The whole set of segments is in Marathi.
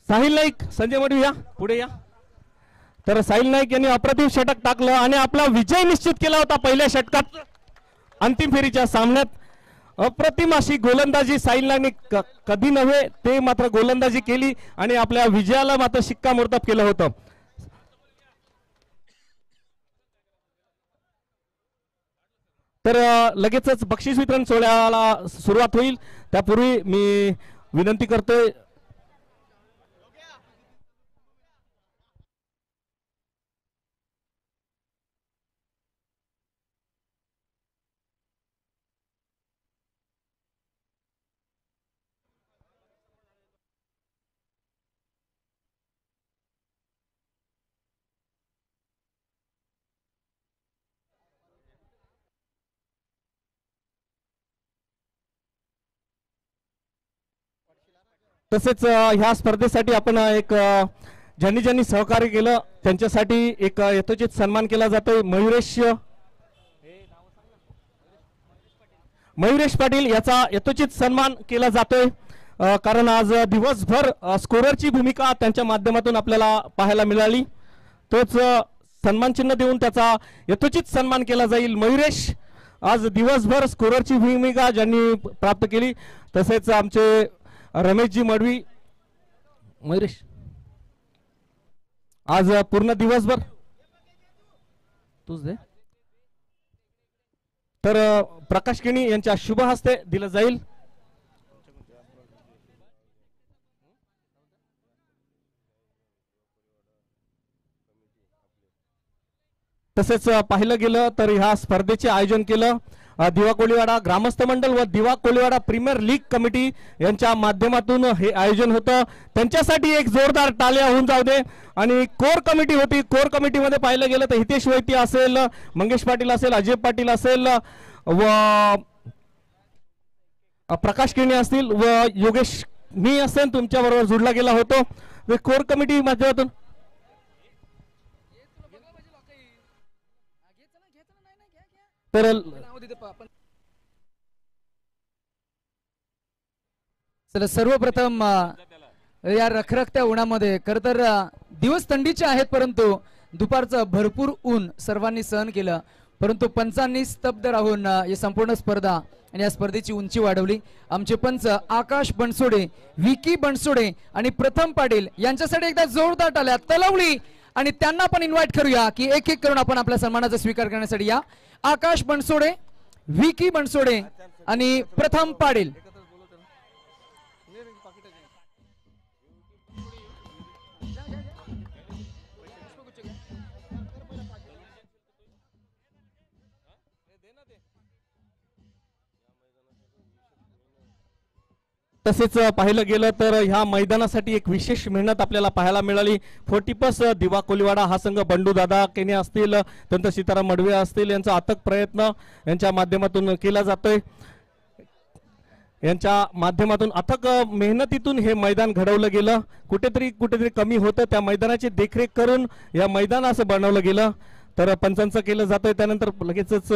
साहिल नाईक, संजय मडवी या पुढे या. तर साहिल नाईक यांनी अप्रतिम षटक टाकलं आणि आपला विजय निश्चित केला होता पहिल्या षटकात. अंतिम फेरीच्या सामन्यात अप्रतिम अशी गोलंदाजी साहिल नाईकने कधी नव्हे ते मात्र गोलंदाजी केली आणि आपल्या विजयाला मात्र शिक्कामोर्तब केलं होतं. तर लगेचच बक्षीस वितरण सोहळ्याला सुरुवात होईल. त्यापूर्वी मी विनंती करतोय तसेच ह्या स्पर्धेसाठी आपण एक ज्यांनी ज्यांनी सहकार्य केलं त्यांच्यासाठी एक यथोचित सन्मान केला जातोय. मयुरेश पाटील याचा यथोचित सन्मान केला जातोय कारण आज दिवसभर स्कोररची भूमिका त्यांच्या माध्यमातून आपल्याला पाहायला मिळाली. तोच सन्मान चिन्ह देऊन त्याचा यथोचित सन्मान केला जाईल. मयुरेश आज दिवसभर स्कोररची भूमिका ज्यांनी प्राप्त केली. तसेच आमचे रमेशजी मडवी. मयुरेश आज पूर्ण दिवसभर तुझ दे. तर प्रकाश केणी यांच्या शुभ हस्ते दिलं जाईल. तसेच पाहिलं गेलं तर ह्या स्पर्धेचे आयोजन केलं दिवा कोळीवाडा ग्रामस्थ मंडळ व दिवा कोळीवाडा प्रीमियर लीग कमिटी यांच्या माध्यमातून हे आयोजन होतं. त्यांच्यासाठी एक जोरदार टाळ्या होऊन जाऊ दे. आणि कोर कमिटी होती. कोर कमिटीमध्ये पाहिलं गेलं तर हितेश वैती असेल, मंगेश पाटील असेल, अजय पाटील असेल व प्रकाश केणी असतील व योगेश मी असेल तुमच्या बरोबर जोडला गेला होतो. कोर कमिटी माध्यमातून तर सर्वप्रथम या रखरखत्या उन्हामध्ये खरं तर दिवस थंडीचे आहेत परंतु दुपारचं भरपूर ऊन सर्वांनी सहन केलं. परंतु पंचांनी स्तब्ध राहून ही संपूर्ण स्पर्धा आणि या स्पर्धेची उंची वाढवली. आमचे पंच आकाश बनसोडे, विकी बनसोडे आणि प्रथम पाटील यांच्यासाठी एकदा जोरदार टाळ्या तलवली आणि त्यांना पण इन्व्हाइट करूया की एक एक करून आपण आपल्या सन्मानाचा स्वीकार करण्यासाठी या. आकाश बनसोडे, विकी बनसोडे आणि प्रथम पाटील. तसेच पाहिलं गेलं तर ह्या मैदानासाठी एक विशेष मेहनत आपल्याला पाहायला मिळाली. 40+ दिवा कोळीवाडा हा संघ बंडू दादा केणे असतील, नंतर सीताराम मडवे असतील यांचा अथक प्रयत्न यांच्या माध्यमातून केला जातोय. यांच्या माध्यमातून अथक मेहनतीतून हे मैदान घडवलं गेलं. कुठेतरी कमी होतं त्या मैदानाची देखरेख करून या मैदान असं बनवलं गेलं. तर पंचांचं केलं जातंय. त्यानंतर लगेचच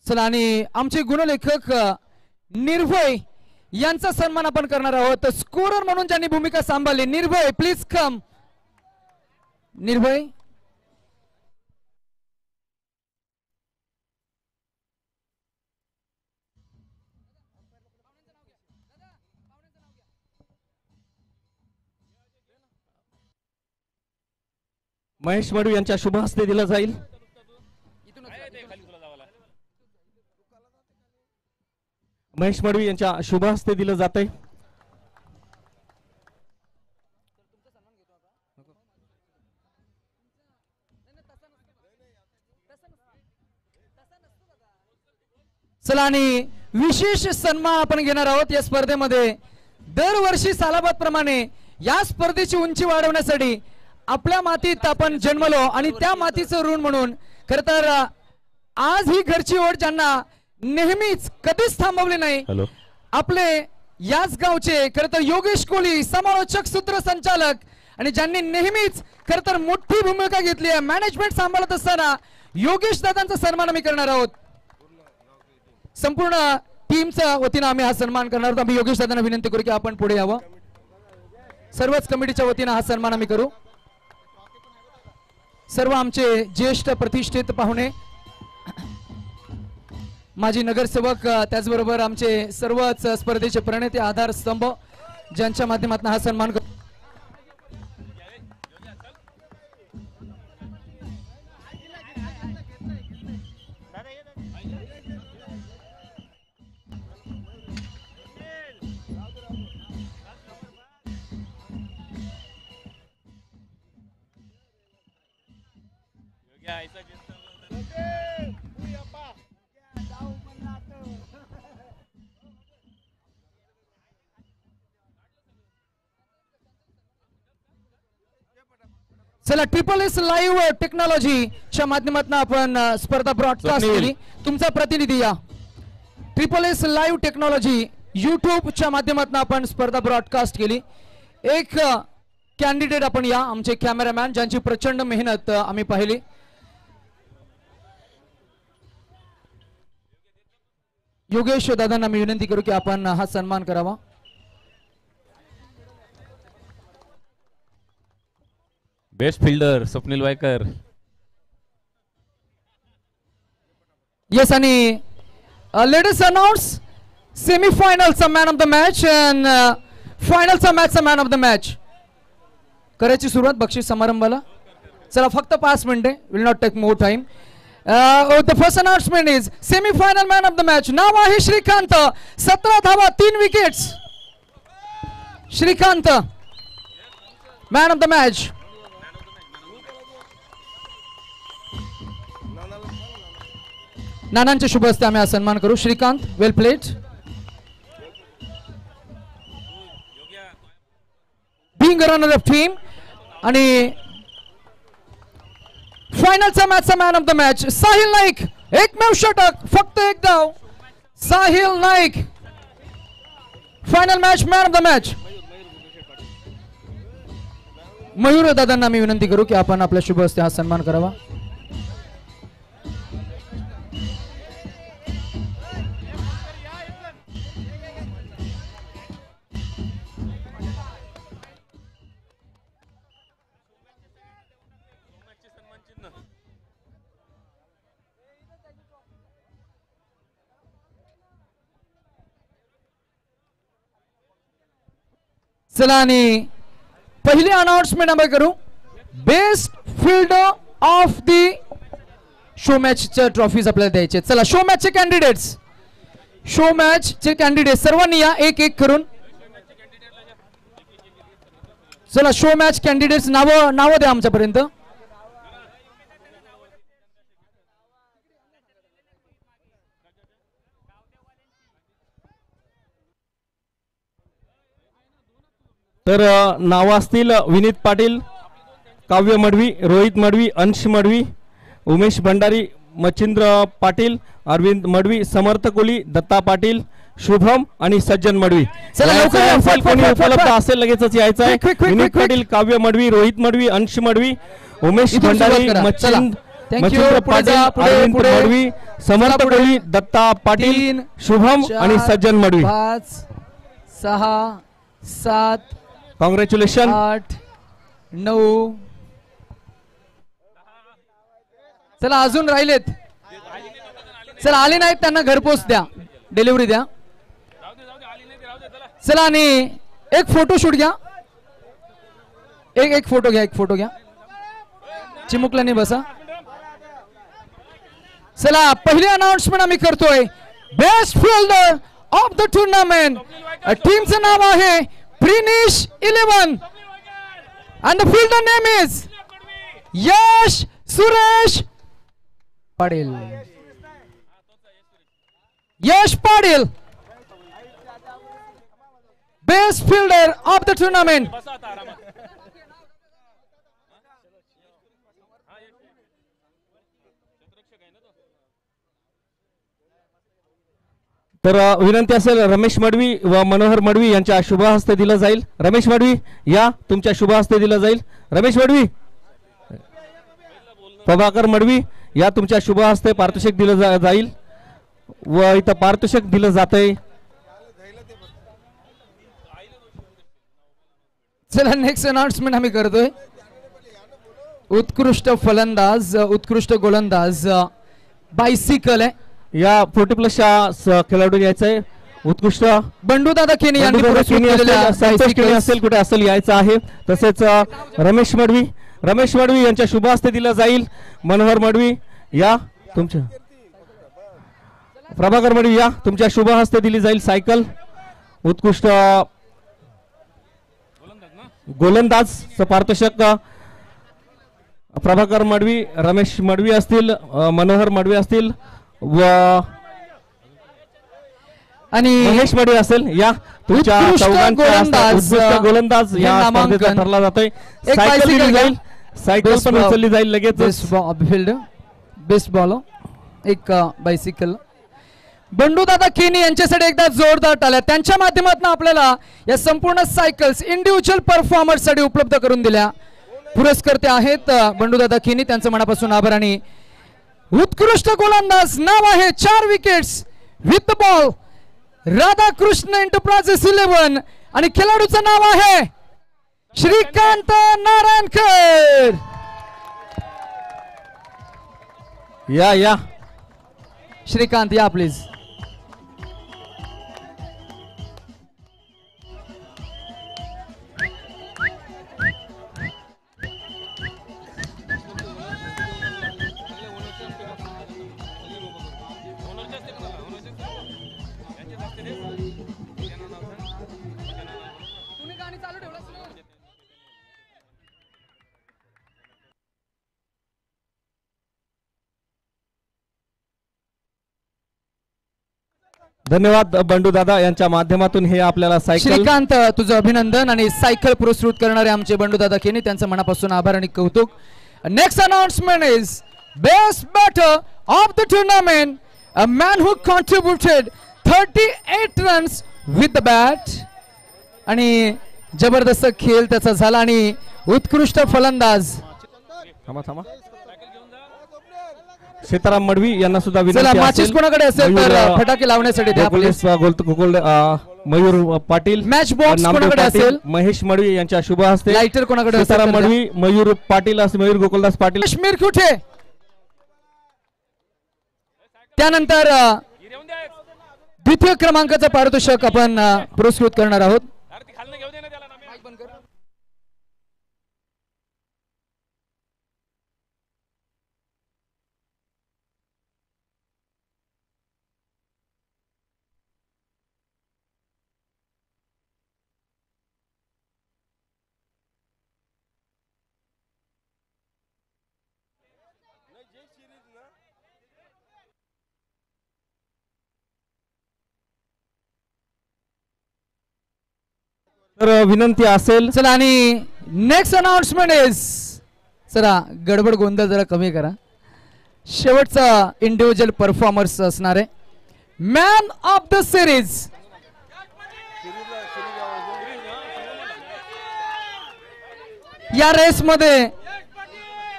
चला आणि आमचे गुणलेखक निर्भय यांचा सन्मान आपण करणार आहोत. स्कोरर म्हणून ज्यांनी भूमिका सांभाळली, निर्भय प्लीज कम. निर्भय महेश मडवी यांच्या शुभ हस्ते दिलं जाईल. महेश मडवी यांच्या शुभ हस्ते दिलं जातंय. चला आणि विशेष सन्मान आपण घेणार आहोत या स्पर्धेमध्ये. दरवर्षी सालाबाद प्रमाणे या स्पर्धेची उंची वाढवण्यासाठी आपल्या मातीत आपण जन्मलो आणि त्या मातीचं ऋण म्हणून खरं तर आज ही घरची ओढ ज्यांना नेहमीच कधीच थांबवले नाही. हॅलो. आपले याच गावचे खरं तर योगेश कोहली समालोचक सूत्रसंचालक आणि ज्यांनी नेहमीच खरं तर मोठी भूमिका घेतली आहे मॅनेजमेंट सांभाळत असताना योगेश दादांचा सन्मान आम्ही करणार आहोत. संपूर्ण टीमच्या वतीनं आम्ही हा सन्मान करणार आहोत. आम्ही योगेश दादांना विनंती करू की आपण पुढे यावं. सर्वच कमिटीच्या वतीनं हा सन्मान आम्ही करू. सर्व आमचे ज्येष्ठ प्रतिष्ठित पाहुणे, माजी नगरसेवक, त्याचबरोबर आमचे सर्वच स्पर्धेचे प्रणेते, आधारस्तंभ, ज्यांच्या माध्यमातून हा सन्मान करू. चला, ट्रिपल एस लाईव्ह टेक्नॉलॉजीच्या माध्यमातून आपण स्पर्धा ब्रॉडकास्ट केली. तुमचा प्रतिनिधी या. ट्रिपल एस लाईव्ह टेक्नॉलॉजी युट्यूबच्या माध्यमातून आपण स्पर्धा ब्रॉडकास्ट केली. एक कॅन्डिडेट आपण या, आमचे कॅमेरामॅन, ज्यांची प्रचंड मेहनत आम्ही पाहिली. योगेश दादांना मी विनंती करू की आपण हा सन्मान करावा. Best fielder Swapnil Waykar. Yes, आणि लेटेस्ट अनाउन्स सेमीफायनलचा man of the match and final मॅचचा मॅन ऑफ द मॅच. करायची सुरुवात बक्षीस समारंभाला. चला, फक्त 5 मिनिटे, will not take more time. The first announcement is semifinal man of the match. नाव आहे श्रीकांत. 17 धावा, 3 wickets. Shrikant man of the match. नानांच्या शुभ हस्ते आम्ही हा सन्मान करू. Shrikant, well played. Being runner of team आणि फायनलचा मॅचचा man of the match Sahil Naik. एकमेव षटक, फक्त एक धाव. Sahil Naik, final match man of the match. Mayur दादांना मी विनंती करू की आपण आपल्या शुभ हस्ते हा सन्मान करावा. चला, आणि पहिली अनाउन्समेंट आम्ही करू. Best fielder of the show मॅचच्या ट्रॉफीज आपल्याला द्यायचे. चला, शो मॅचचे कॅन्डिडेट्स, शो मॅचचे कॅन्डिडेट सर्वांनी या एक एक करून. चला, शो मॅच कॅन्डिडेट्स नाव द्या आमच्यापर्यंत. तर नाव असतील विनीत पाटील, काव्य मडवी, रोहित मडवी, अंश मडवी, उमेश भंडारी, मच्छिंद्र पाटील, अरविंद मडवी, समर्थ कोली, दत्ता पाटील, शुभम आणि सज्जन मडवी. कोणी उपलब्ध असेल लगेचच यायचं आहे. विनीत पाटील, काव्य मडवी, रोहित मडवी, अंश मडवी, उमेश भंडारी, मच्छिंद्र पाटील, अरविंद मडवी, समर्थ कोली, दत्ता पाटील, शुभम आणि सज्जन मडवी. 5 6 7 कॉंग्रॅच्युलेशन. 8 9. चला, अजून राहिलेत. चला, आले नाहीत त्यांना घरपोच द्या, डिलिव्हरी द्या. चला, आणि एक फोटोशूट घ्या. एक फोटो घ्या, एक फोटो घ्या. चिमुकल्याने बसा. चला, पहिली अनाउन्समेंट आम्ही करतोय. Best fielder of the tournament. टीमचं नाव आहे प्रिनिश 11 and the fielder name is Yash Suresh Patil. Yash Patil, best fielder of the tournament. तर विनंती असेल रमेश मडवी व मनोहर मडवी यांच्या शुभ हस्ते दिलं जाईल. रमेश मडवी या तुमच्या शुभ हस्ते दिलं जाईल. रमेश मडवी, प्रभाकर मडवी या तुमच्या शुभ हस्ते पारितोषिक दिलं जाईल व इथं पारितोषिक दिलं जातंय. चला नेक्स्ट अनाउन्समेंट आम्ही करतोय. उत्कृष्ट फलंदाज, उत्कृष्ट गोलंदाज बायसिकल आहे. या 40+ खेळाडू यायचंय. उत्कृष्ट बंडू दादा केनी यांनी संतोष केनी असेल कुठे असेल यायचं आहे. तसेच रमेश मडवी यांच्या शुभ हस्ते दिलं जाईल. मनोहर मडवी या तुमच्या, प्रभाकर मडवी या तुमच्या शुभ हस्ते दिली जाईल सायकल. उत्कृष्ट गोलंदाज पारितोषिक प्रभाकर मडवी, रमेश मडवी असतील, मनोहर मडवी असतील व आणि महेश मडवी असेल. या तुमच्या गोलंदाज या स्पर्धेचा ठरला जातोय. सायकल दिली जाईल. सायकल पण उचलली जाईल लगेच. बेस्ट बॉल एक बायसिकल. बंडू दादा केनी यांच्यासाठी एकदा जोरदार टाळ्या. त्यांच्या माध्यमातून आपल्याला या संपूर्ण सायकल्स इंडिव्हिज्युअल परफॉर्मर्स साठी उपलब्ध करून दिल्या. पुरस्कर्ते आहेत बंडू दादा केनी, त्यांचं मनापासून आभार. आणि उत्कृष्ट गोलंदाज नाव आहे 4 wickets with ball Radhakrishna enterprises 11 आणि खेळाडूचं नाव आहे श्रीकांत नारायणकर. या श्रीकांत या प्लीज. धन्यवाद बंडू दादा यांच्या माध्यमातून हे आपल्याला सायकल. श्रीकांत तुझं अभिनंदन आणि सायकल पुरस्कृत करणारे आमचे बंडू दादा केनी, त्यांचं मनापासून आभार आणि कौतुक. Next announcement is best batter of the tournament, a man who contributed 38 runs with the bat. आणि जबरदस्त खेळ त्याचा झाला. आणि उत्कृष्ट फलंदाज सीताराम मडवी यांना सुद्धा विनंती. माचीस कोणाकडे असेल तर फटाके लावण्यासाठी द्या please. Mayur Patil. Match box कोणाकडे असेल? महेश मडवी यांच्या शुभ हस्ते. लाइटर कोणाकडे असेल? सीताराम मडवी, मयूर पाटील, मयूर गोकुलदास पाटील. काश्मीर कुठे? त्यानंतर द्वितीय क्रमांकाचं पारितोषिक आपण पुरस्कृत करणार आहोत. तर विनंती असेल. चला आणि नेक्स्ट अनाउन्समेंट इज, चला गडबड गोंधळ जरा कमी करा. शेवटचा इंडिव्हिज्युअल परफॉर्मर्स असणार आहे. मॅन ऑफ द सिरीज या रेस मध्ये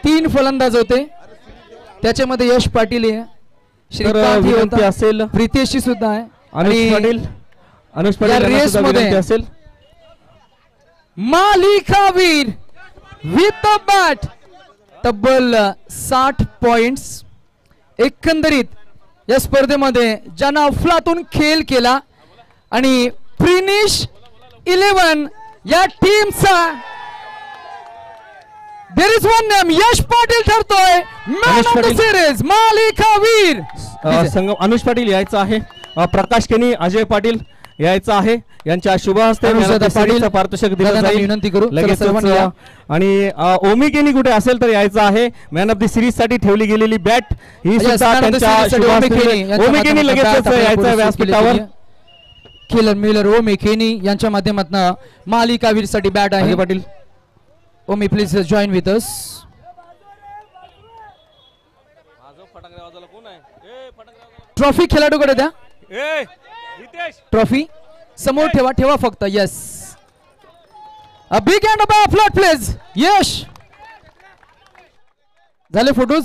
3 फलंदाज होते. त्याच्यामध्ये यश पाटील आहे, श्रीकांत असेल, प्रितेशची सुद्धा आहे, अनुष पाटील रेस मध्ये असेल. मालिकावीर विथ द बॅट तब्बल 60 पॉइंट्स. एकंदरीत या स्पर्धेमध्ये ज्यांना अफलातून खेळ केला आणि प्रिनिश 11 या टीमचा there is one name Yash Patil ठरतोय मॅन ऑफ द सिरीज मालिकावीर. अनुष पाटील यायचं आहे. प्रकाश केनी, अजय पाटील यायचं आहे. यांच्या शुभ हस्ते पारितोषिक दिलं जाईल. विनंती करू लगेच. आणि ओमी केनी कुठे असेल तर यायचं आहे. मॅन ऑफ द सिरीज साठी ठेवली गेलेली बॅट ही सुद्धा ओमी केनी लगेच यायचं व्यासपीठावर. किलन मिलर ओमी केनी यांच्या माध्यमातून मालिकावीर साठी बॅट आहे. Patil Omi please join with us. Trophy खेळाडूकडे द्या. ट्रॉफी समोर ठेवा ठेवा फक्त. Yes, a big hand a flat please. Yash झाले फोटोज.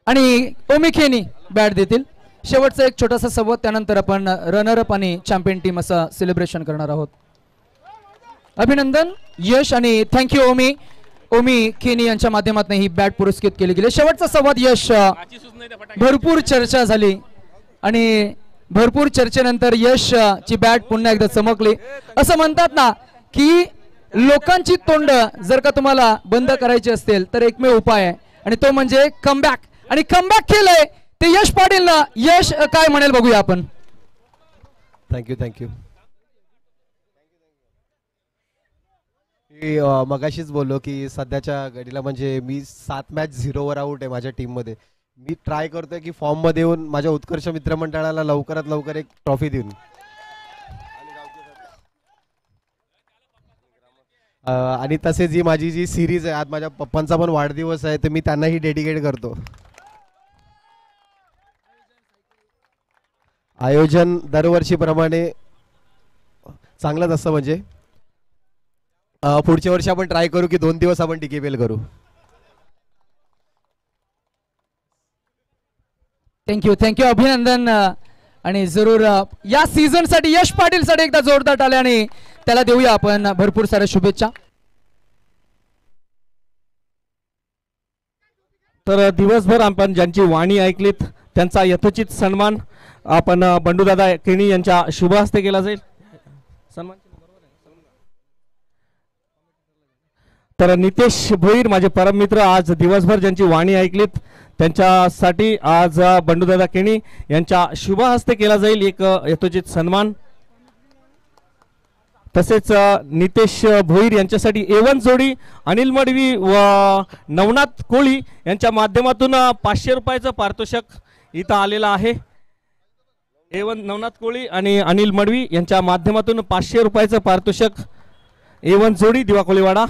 आणि ओमी खेनी बॅट देतील. शेवटचा एक छोटासा संवाद, त्यानंतर आपण रनर अप आणि चॅम्पियन टीम असं सेलिब्रेशन करणार आहोत. अभिनंदन यश आणि थँक्यू ओमी. ओमी खेनी यांच्या माध्यमातून ही बॅट पुरस्कृत केली गेली. शेवटचा संवाद यश. भरपूर चर्चा झाली आणि भरपूर चर्चेनंतर यश ची बॅट पुन्हा एकदा चमकली. असं म्हणतात ना की लोकांची तोंड जर का तुम्हाला बंद करायची असतील तर एकमेव उपाय आहे आणि तो म्हणजे कमबॅक. आणि कमबॅक केलंय ते यश पाटीलला. यश काय म्हणेल बघूया आपण. थँक्यू. मगाशीच बोललो की सध्याच्या घडीला म्हणजे मी 7 मॅच 0वर आउट आहे माझ्या टीममध्ये. मी ट्राय करतोय की फॉर्ममध्ये येऊन माझ्या उत्कर्ष मित्रमंडळाला लवकरात लवकर एक ट्रॉफी देऊन आणि तसेच ही माझी जी सिरीज आहे, आज माझ्या पप्पांचा पण वाढदिवस आहे तर मी त्यांनाही डेडिकेट करतो. आयोजन दरवर्षीप्रमाणे चांगलंच असतं. म्हणजे पुढच्या वर्षी आपण ट्राय करू की 2 दिवस आपण टीकेपीएल करू. थँक्यू अभिनंदन. आणि जरूर या सीझन साठी यश पाटील साठी एकदा जोरदार टाळ्या आणि त्याला देऊया आपण भरपूर साऱ्या शुभेच्छा. तर दिवसभर आपण ज्यांची वाणी ऐकलीत त्यांचा यथोचित सन्मान आपण बंडूदादा केणी यांच्या शुभ हस्ते केला जाईल. सन्मान तर नितेश भोईर माझे परम मित्र आज दिवसभर ज्यांची वाणी ऐकलीत त्यांच्यासाठी आज बंडूदादा केणी यांच्या शुभ हस्ते केला जाईल एक यथोचित सन्मान. तसेच नितेश भोईर यांच्यासाठी A1 जोडी अनिल मडवी व नवनाथ कोळी यांच्या माध्यमातून 500 रुपयाचं पारितोषिक इथं आलेलं आहे. A1 नवनाथ कोळी आणि अनिल मडवी यांच्या माध्यमातून 500 रुपयाचं पारितोषिक A1 जोडी दिवा कोळीवाडा.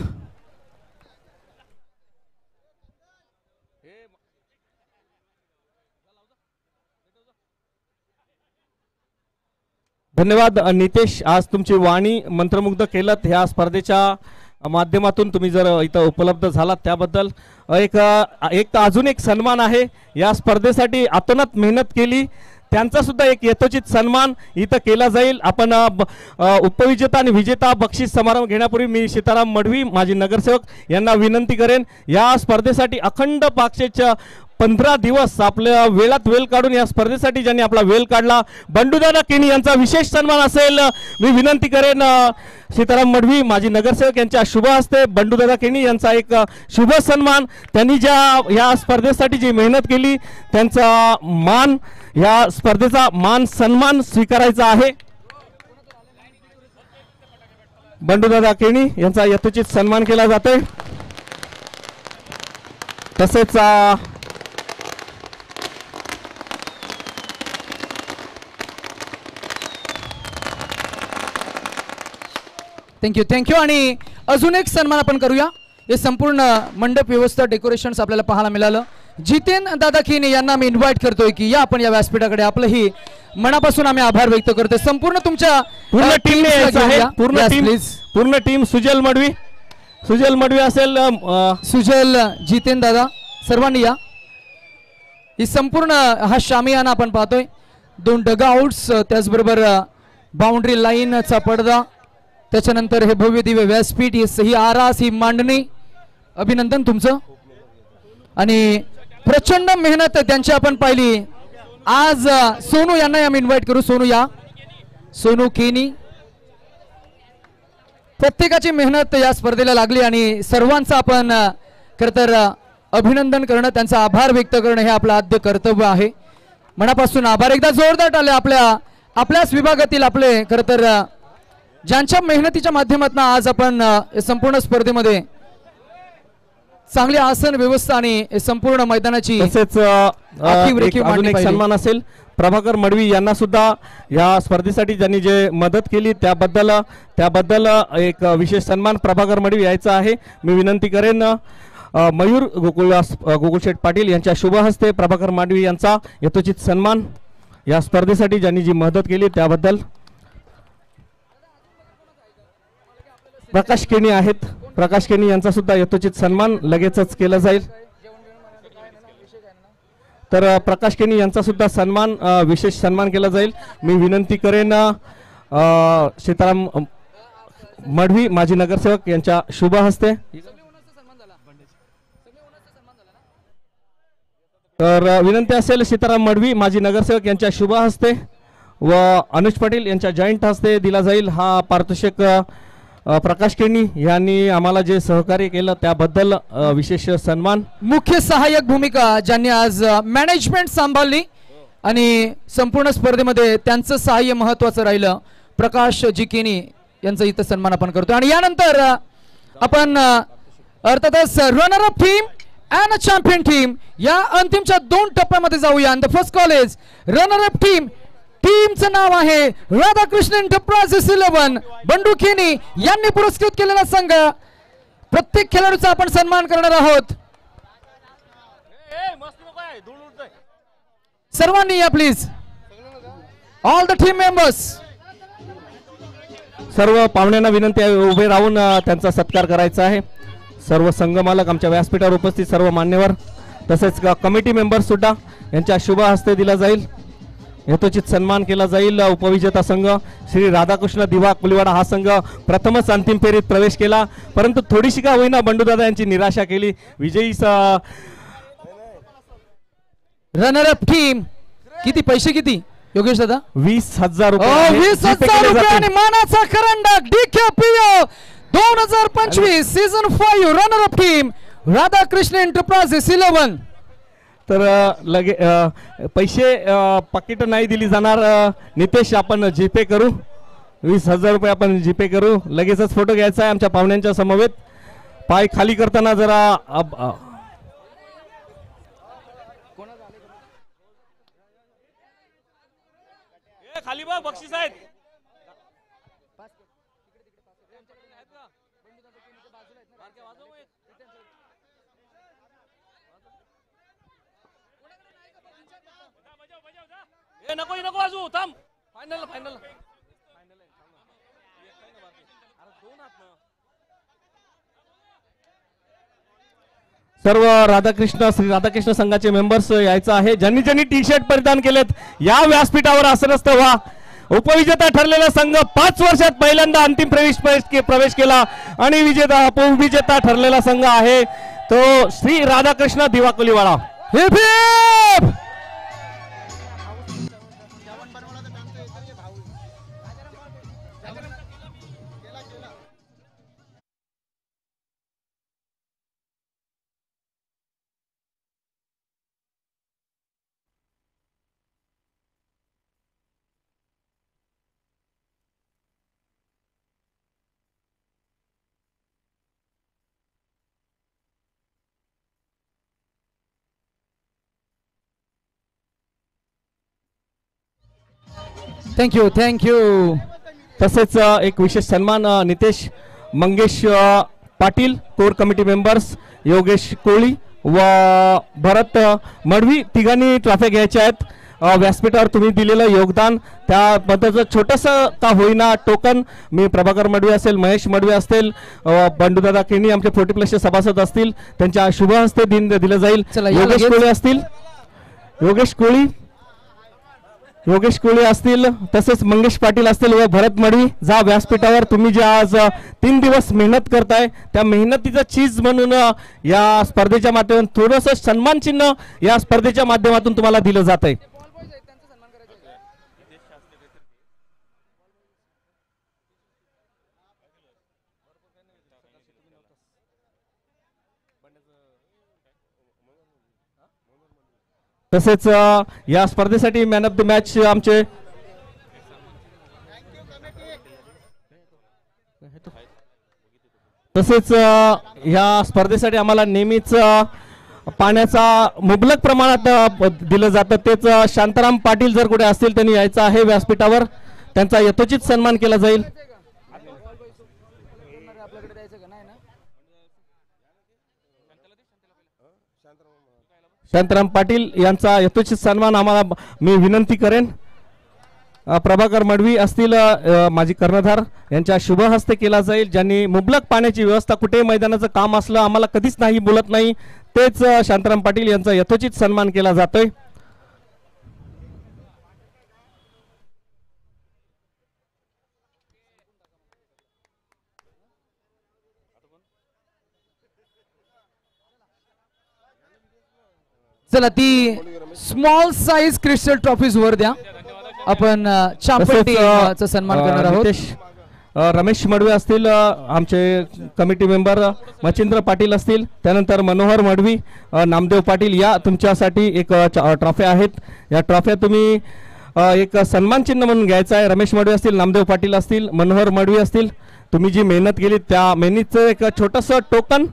धन्यवाद नितेश. आज तुमची वाणी मंत्रमुग्ध केलत. ह्या स्पर्धेच्या माध्यमातून तुम्ही जर इथं उपलब्ध झालात त्याबद्दल एक अजून एक सन्मान आहे. या स्पर्धेसाठी अतोनात मेहनत केली त्यांचा सुद्धा एक यथोचित सन्मान इथं केला जाईल. आपण उपविजेता आणि विजेता बक्षीस समारंभ घेण्यापूर्वी मी सीताराम मडवी माजी नगरसेवक यांना विनंती करेन या स्पर्धेसाठी अखंड पाक्षेच्या 15 दिवस आपल्या वेळात वेळ काढून या स्पर्धेसाठी ज्यांनी आपला वेळ काढला बंडूदादा केणी यांचा विशेष सन्मान असेल. मी विनंती करेन सीताराम मडवी माजी नगरसेवक यांच्या शुभ हस्ते बंडूदादा केणी यांचा एक शुभ सन्मान. त्यांनी या स्पर्धेसाठी जी मेहनत केली त्यांचा मान या स्पर्धेचा मान सन्मान स्वीकारायचा आहे. बंडूदादा केणी यांचा यथोचित सन्मान केला जातोय. तसेच थँक्यू. आणि अजून एक सन्मान आपण करूया. हे संपूर्ण मंडप व्यवस्था डेकोरेशन्स आपल्याला पाहायला मिळालं. जितेन दादा खेने यांना मी इन्व्हाइट करतोय की या आपण या व्यासपीठाकडे. आपलंही मनापासून आम्ही आभार व्यक्त करतोय. संपूर्ण तुमच्या पूर्ण टीम सुजल मडवी असेल. सुजल जितेन दादा सर्वांनी या. ही संपूर्ण हा शामियाना आपण पाहतोय. 2 डगआउट्स त्याचबरोबर बाउंड्री लाईनचा पडदा त्याच्यानंतर हे भव्य दिव्य व्यासपीठ ही आरास ही मांडणी. अभिनंदन तुमचं. आणि प्रचंड मेहनत त्यांची आपण पाहिली. आज सोनू यांना आम्ही इन्व्हाइट करू. सोनू या. सोनू केनी. प्रत्येकाची मेहनत या स्पर्धेला लागली आणि सर्वांचं आपण खरं तर अभिनंदन करणं त्यांचा आभार व्यक्त करणं हे आपलं आद्य कर्तव्य आहे. मनापासून आभार. एकदा जोरदार टाळ्या आपल्याच विभागातील आपले खरं तर ज्यांच्या मेहनतीच्या माध्यमातून आज आपण संपूर्ण स्पर्धेमध्ये चांगली आसन व्यवस्था आणि संपूर्ण मैदानाची तसेच अजून एक सन्मान असेल. प्रभाकर मडवी यांना सुद्धा या स्पर्धेसाठी ज्यांनी जे मदत केली त्याबद्दल एक विशेष सन्मान प्रभाकर मडवी यायचा आहे. मी विनंती करेन मयूर गोकुळशेठ पाटील यांच्या शुभ हस्ते प्रभाकर मांडवी यांचा यथोचित सन्मान या स्पर्धेसाठी ज्यांनी जी मदत केली त्याबद्दल. प्रकाश केणी आहेत, प्रकाश केणी यांचा सुद्धा यथोचित सन्मान लगेचच केला जाईल. तर प्रकाश केणी यांचा सुद्धा सन्मान विशेष सन्मान केला जाईल. मी विनंती करेन सीताराम मढवी माजी नगरसेवक यांच्या शुभ हस्ते. तर विनंती असेल सीताराम मढवी माजी नगरसेवक यांच्या शुभ हस्ते व अनुज पाटील यांच्या जॉईंट हस्ते दिला जाईल हा पारितोषिक. प्रकाश केणी यांनी आम्हाला जे सहकार्य केलं त्याबद्दल विशेष सन्मान. मुख्य सहाय्यक भूमिका ज्यांनी आज मॅनेजमेंट सांभाळली आणि संपूर्ण स्पर्धेमध्ये त्यांचं सहाय्य महत्वाचं राहिलं, प्रकाश जी केणी यांचा इथं सन्मान आपण करतो. आणि यानंतर आपण अर्थातच runner up team and champion team या अंतिमच्या 2 टप्प्यामध्ये जाऊया. The first college runner up team, टीमचं नाव आहे राधाकृष्ण एंटरप्राइजेस 11. बंडू केणी यांनी पुरस्कृत केलेला संघ. प्रत्येक खेळाडूचा आपण सन्मान करणार आहोत. सर्वांनी या please, all the team members. सर्व पाहुण्यांना विनंती आहे उभे राहून त्यांचा सत्कार करायचा आहे. सर्व संघ मालक, आमच्या व्यासपीठावर उपस्थित सर्व मान्यवर तसेच कमिटी मेंबर सुद्धा यांच्या शुभ हस्ते दिला जाईल, यथोचित सन्मान केला जाईल. उपविजेता संघ श्री राधाकृष्ण दिवा कुलीवाडा हा संघ प्रथमच अंतिम फेरीत प्रवेश केला, परंतु थोडीशी का होईना बंडूदादा यांची निराशा केली. विजयी रनर अप टीम किती पैसे किती योगेश दादा? 20,000 20,000 रुपये आणि मानाचा करंडक DKPO 2025 season 5 runner up team Radhakrishna enterprises 11. तर लगे पैसे पाकिट नाही दिली जाणार. नितेश आपण जीपे करू, 20,000 रुपये आपण जीपे करू. लगेचच फोटो घ्यायचा आहे आमच्या पाहुण्यांच्या समवेत. पाय खाली करताना जरा खाली बघ, बक्षीस आहेत. नको नको वाजू, थांब. फायनल फायनल सर्व श्री राधाकृष्ण संघाचे मेंबर्स यायचं आहे. ज्यांनी ज्यांनी टी शर्ट परिधान केलेत या व्यासपीठावर आसनस्थ व्हा. उपविजेता ठरलेला संघ 5 वर्षात पहिल्यांदा अंतिम प्रवेश केला आणि उपविजेता ठरलेला संघ आहे तो Shri Radhakrishna Diva Kuliwada. Hip hip. Thank you thank you. तसेच एक विशेष सन्मान Nitesh Mangesh Patil, core committee members Yogesh Koli व भरत मढवी तिघांनी ट्रॉफी घ्यायच्या आहेत. व्यासपीठावर तुम्ही दिलेलं योगदान त्याबद्दलचं छोटंसं का होईना टोकन मी प्रभाकर मढवी असेल, महेश मढवी असतील, बंडूदादा केणी आमचे 40+ सभासद असतील त्यांच्या शुभ हस्ते दिलं जाईल. योगेश कोळी असतील, योगेश कोळी असतील, तसेच मंगेश पाटील असतील व भरत मढवी. जा व्यासपीठावर तुम्ही जे आज 3 दिवस मेहनत करताय त्या मेहनतीचं चीज म्हणून या स्पर्धेच्या माध्यमातून थोडंसं सन्मान चिन्ह या स्पर्धेच्या माध्यमातून तुम्हाला दिलं जात आहे. तसेच या स्पर्धेसाठी मॅन ऑफ द मॅच आमचे तसेच या स्पर्धेसाठी आम्हाला नेहमीच पाण्याचा मुबलक प्रमाणात दिलं जातं तेच शांताराम पाटील जर कुठे असतील त्यांनी यायचं आहे व्यासपीठावर, त्यांचा यथोचित सन्मान केला जाईल. शांताराम पाटील यांचा यथोचित सन्मान आम्हाला मी विनंती करेन. प्रभाकर मडवी असतील माजी कर्णधार यांच्या शुभ हस्ते केला जाईल. ज्यांनी मुबलक पाण्याची व्यवस्था कुठे मैदानाचं काम असलं आम्हाला कधीच नाही बोलत नाही तेच शांताराम पाटील यांचा यथोचित सन्मान केला जातोय. चला ती स्मॉल साइज क्रिस्टल ट्रॉफीज वर द्या. आपण चॅम्पियन टीमचा सन्मान करणार आहोत. रमेश मडवी असतील आमचे कमिटी मेंबर, मच्छिंद्र पाटील असतील, त्यानंतर मनोहर मडवी, नामदेव पाटील, या तुमच्यासाठी एक ट्रॉफ्या आहेत. या ट्रॉफ्या तुम्ही एक सन्मान चिन्ह म्हणून घ्यायचा आहे. रमेश मडवी असतील, नामदेव पाटील असतील, मनोहर मडवी असतील, तुम्ही जी मेहनत केली त्या मेहनतीचं एक छोटंसं टोकन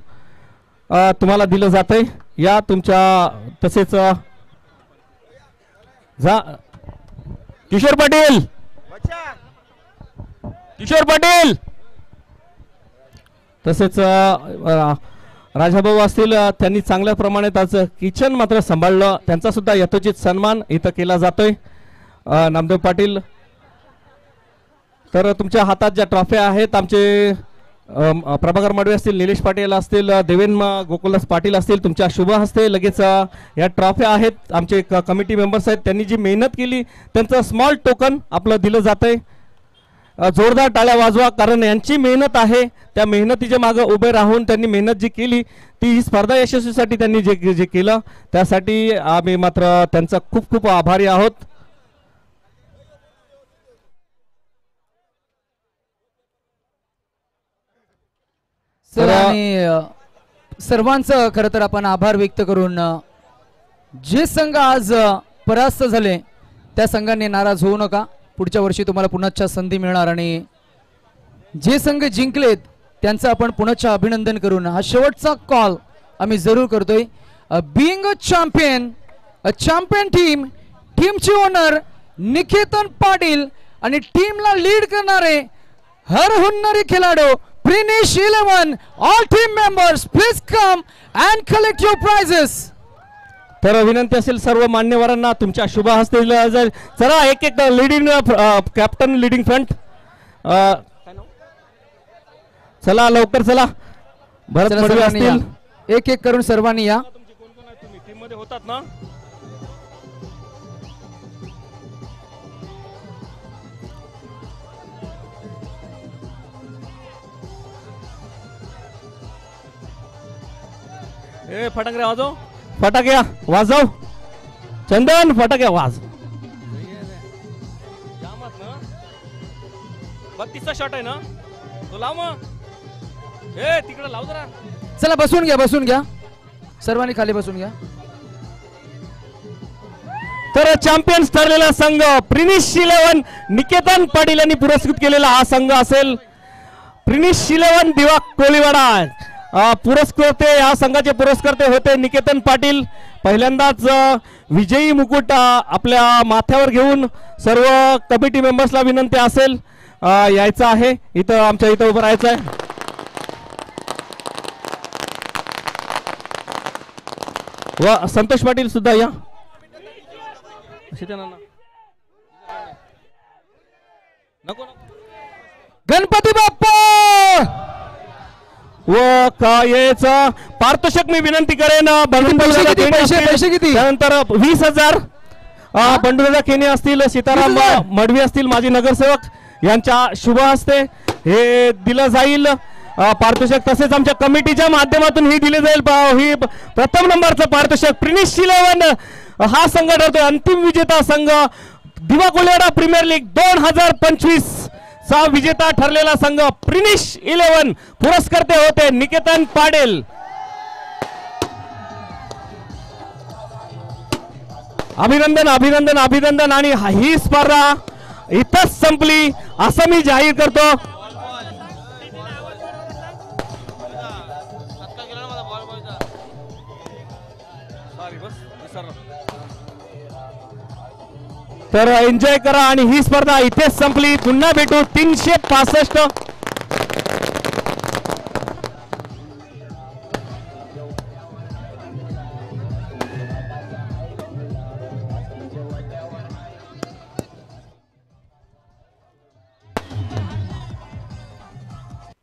तुम्हाला दिलं जातंय. या तुमच्या तसेच किशोर पाटील, किशोर पाटील तसेच राजाभाऊ असतील, त्यांनी चांगल्या प्रमाणात आज किचन मात्र सांभाळलं, त्यांचा सुद्धा यथोचित सन्मान इथं केला जातोय. नामदेव पाटील, तर तुमच्या हातात ज्या ट्रॉफ्या आहेत आमचे प्रभाकर मडवी असतील, निलेश पाटील असतील, देवेन गोकुलदास पाटील असतील, तुमच्या शुभ हस्ते लगेच या ट्रॉफ्या आहेत. आमचे कमिटी मेंबर्स आहेत, त्यांनी जी मेहनत केली त्यांचं स्मॉल टोकन आपलं दिलं जातंय. जोरदार टाळ्या वाजवा, कारण यांची मेहनत आहे. त्या मेहनतीच्या मागे उभे राहून त्यांनी मेहनत जी केली ती ही स्पर्धा यशस्वीसाठी त्यांनी जे केलं त्यासाठी आम्ही मात्र त्यांचा खूप खूप आभारी आहोत. सर आणि सर्वांचं खरं तर आपण आभार व्यक्त करून जे संघ आज परास्त झाले त्या संघांनी नाराज होऊ नका. पुढच्या वर्षी तुम्हाला पुन्हा संधी मिळणार आणि जे संघ जिंकलेत त्यांचं आपण पुन्हा अभिनंदन करून हा शेवटचा कॉल आम्ही जरूर करतोय. बीइंग अ चॅम्पियन टीमचे ओनर निकेतन पाटील आणि टीमला लीड करणारे हरहुन्नरी खेळाडू Prinish 11, all team members please come and collect your prizes. तर विनंती असेल सर्व मान्यवरांना तुमच्या शुभ हस्ते दिला जाईल. चला एक एक लीडिंग कॅप्टन लीडिंग फ्रंट, चला लवकर चला. भरत मडवी असतील, एक एक करून सर्वांनी या. टीम मध्ये होतात ना. ए फटाके वाजव, फटाके वाजव, चंदन फटाके वाज. 32चा शॉट आहे ना तो, लाव मग. ए तिकडे लाव जरा. चला बसून घ्या सर्वांनी खाली बसून घ्या. तर चॅम्पियन्स ठरलेला संघ प्रिनिश 11 निकेतन पाटील यांनी पुरस्कृत केलेला हा संघ असेल. प्रिनिश 11 दिवा कोळीवाडा पुरस्कर्ते, या संघाचे पुरस्कर्ते होते निकेतन पाटील. पहिल्यांदाच विजयी मुकुट आपल्या माथ्यावर घेऊन सर्व कमिटी मेंबर्सला विनंती असेल यायचं आहे, इथं आमच्या इथं उभं राहायचं आहे. व संतोष पाटील सुद्धा या. नको गणपती बाप्पा व याचं पारितोषिक मी विनंती करेन. पैसे किती? त्यानंतर 20,000 बंडूदादा खेने असतील, सीताराम मडवी असतील माजी नगरसेवक यांच्या शुभ हस्ते हे दिलं जाईल पारितोषिक. तसेच आमच्या कमिटीच्या माध्यमातून ही दिले जाईल. ही प्रथम नंबरचं पारितोषिक प्रिनिश 11 हा संघ ठरतोय अंतिम विजेता संघ. दिवा कोळीवाडा प्रीमियर लीग 2025 चा विजेता ठरलेला संघ प्रिनिश 11. पुरस्कर्ते होते निकेतन पाटील. अभिनंदन अभिनंदन अभिनंदन. आणि ही स्पर्धा इथंच संपली असं मी जाहीर करतो. तर एन्जॉय करा आणि ही स्पर्धा इथेच संपली. पुन्हा भेटू 365